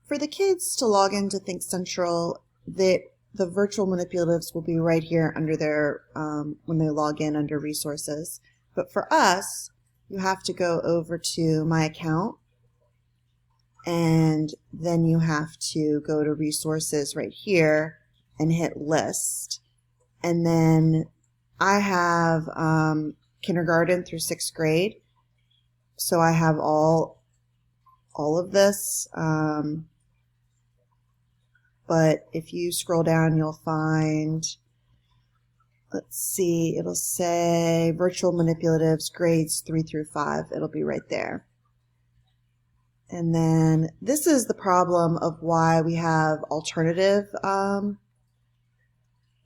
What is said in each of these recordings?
For the kids to log into Think Central, the virtual manipulatives will be right here under their, when they log in under resources. But for us, you have to go over to My Account, and then you have to go to resources right here and hit list. And then I have kindergarten through 6th grade, so I have all of this. But if you scroll down, you'll find, let's see, it'll say virtual manipulatives grades 3 through 5. It'll be right there. And then this is the problem of why we have alternative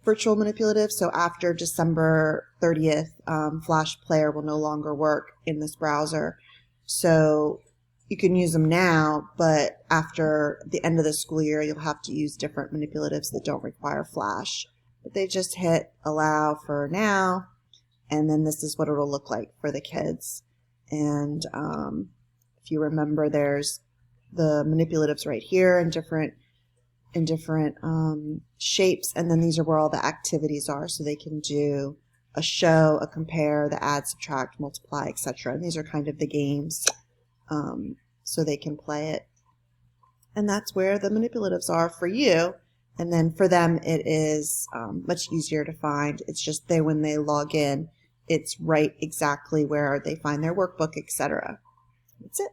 virtual manipulatives. So after December 30th, Flash Player will no longer work in this browser. So you can use them now, but after the end of the school year, you'll have to use different manipulatives that don't require Flash. But they just hit allow for now, and then this is what it'll look like for the kids. And if you remember, there's the manipulatives right here in different shapes, and then these are where all the activities are, so they can do a show, a compare, the add, subtract, multiply, etc. And these are kind of the games, so they can play it. And that's where the manipulatives are for you. And then for them, it is much easier to find. It's just when they log in, it's right exactly where they find their workbook, etc. That's it.